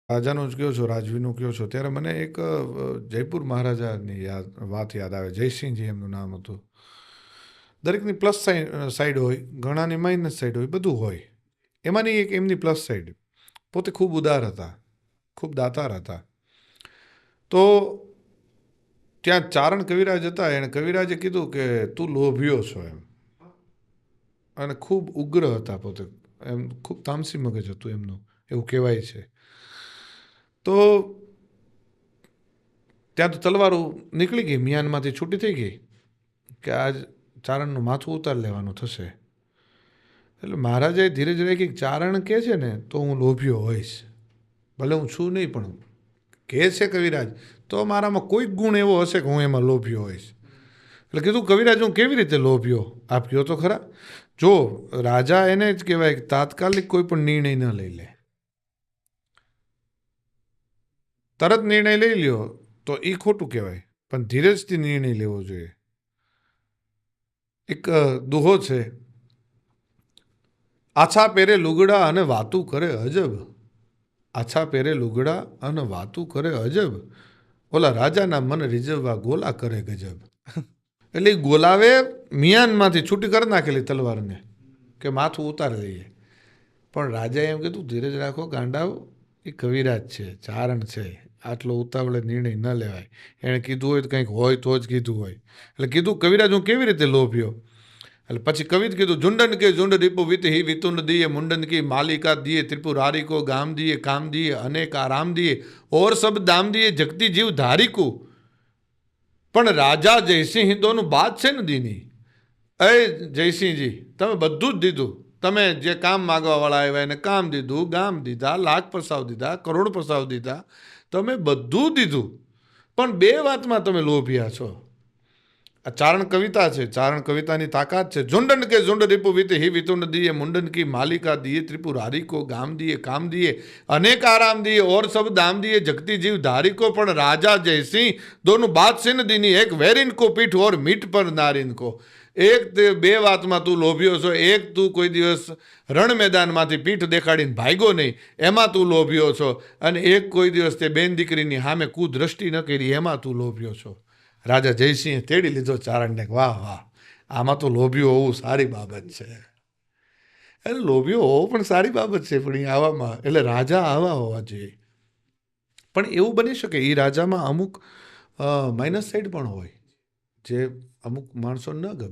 રાજાનું જ કહો છો, રાજવીનું કહો છો, ત્યારે મને એક જયપુર મહારાજાની વાત યાદ આવે. જયસિંહજી એમનું નામ હતું. દરેકની પ્લસ સાઈડ હોય, ઘણાની માઇનસ સાઈડ હોય, બધું હોય. એમાંની એક એમની પ્લસ સાઈડ, પોતે ખૂબ ઉદાર હતા, ખૂબ દાતાર હતા. તો ત્યાં ચારણ કવિરાજ હતા. એણે કવિરાજે કીધું કે તું લોભિયો છો એમ. અને ખૂબ ઉગ્ર હતા પોતે, એમ ખૂબ તામસી મગજ હતું એમનું, એવું કહેવાય છે. તો ત્યાં તો તલવારો નીકળી ગઈ, મિયાનમાંથી છૂટી થઈ ગઈ કે આજ ચારણનું માથું ઉતારી લેવાનું થશે. એટલે મહારાજાએ ધીરે ધીરે કે ચારણ કહે છે ને તો હું લોભિયો હોઈશ, ભલે હું છું નહીં, પણ કહે છે કવિરાજ તો મારામાં કોઈક ગુણ એવો હશે કે હું એમાં લોભિયો હોઈશ. એટલે કીધું કવિરાજ હું કેવી રીતે લોભિયો, આપ કહો તો ખરા. જો રાજા એને જ કહેવાય કે તાત્કાલિક કોઈ પણ નિર્ણય ન લઈ લે, તરત નિર્ણય લઈ લ્યો તો એ ખોટું કહેવાય, પણ ધીરજથી નિર્ણય લેવો જોઈએ. એક દુહો છે, આછા પહેરે લુગડા અને વાતું કરે અજબ. આછા પહેરે લુગડા અને વાતું કરે અજબ, ઓલા રાજાના મન રીઝવવા ગોલા કરે ગજબ. એટલે ગોલાવે મિયાનમાંથી છૂટી કરી નાખેલી તલવારને કે માથું ઉતારી લઈએ. પણ રાજાએ એમ કીધું ધીરજ રાખો ગાંડાઓ, એ કવિરાજ છે, ચારણ છે, આટલો ઉતાવળે નિર્ણય ન લેવાય. એણે કીધું હોય તો કંઈક હોય તો જ કીધું હોય. એટલે કીધું કવિરાજ હું કેવી રીતે લોભ્યો. એટલે પછી કવિત કીધું ઝુંડન કે ઝુંડ રીપુ વિત હિ વિતુંડ દિયે મુંડન કી માલિકા દિયે ત્રિપુરારી કો ગામ દિયે કામ દિયે અનેક આરામ દિયે ઓર સબ દામ દિયે જગતી જીવ ધારીકુ. પણ રાજા જયસિંહ દોનું બાદ છે ને દીની. એ જયસિંહજી તમે બધું જ દીધું, તમે જે કામ માગવાવાળા આવ્યા એને કામ દીધું, ગામ દીધા, લાખ પસાવ દીધા, કરોડ પસાવ દીધા, તમે બધું દીધું, પણ બે વાતમાં તમે લોભિયા છો. આ ચારણ કવિતા છે, ચારણ કવિતાની તાકાત છે. ઝુંડન કે ઝુંડ રીપુ વિત હિ વિતુંડ દિયે મુંડન કી માલિકા દિયે ત્રિપુરારી કો ગામ દિયે કામ દિયે અનેક આરામ દિયે ઓર સબ દામ દિયે જગતી જીવ ધારી કો. પણ રાજા જયસિંહ દોનું બાદ સિન દીની એક વેરિન કો પીઠ ઓર મીઠ પર નારીન કો. એક તે બે વાતમાં તું લોભ્યો છો. એક તું કોઈ દિવસ રણ મેદાનમાંથી પીઠ દેખાડીને ભાગ્યો નહીં, એમાં તું લોભ્યો છો. અને એક કોઈ દિવસ તે બેન દીકરીની સામે કુદ્રષ્ટિ ન કરી, એમાં તું લોભ્યો છો. રાજા જયસિંહે તેડી લીધો ચારણને. વાહ વાહ, આમાં તો લોભીઓ હોવું સારી બાબત છે. એટલે લોભીઓ હોવું પણ સારી બાબત છે, પણ એ આવામાં એટલે રાજા આવા હોવા જોઈએ. પણ એવું બની શકે એ રાજામાં અમુક માઇનસ સાઈડ પણ હોય જે અમુક માણસો ન ગમે.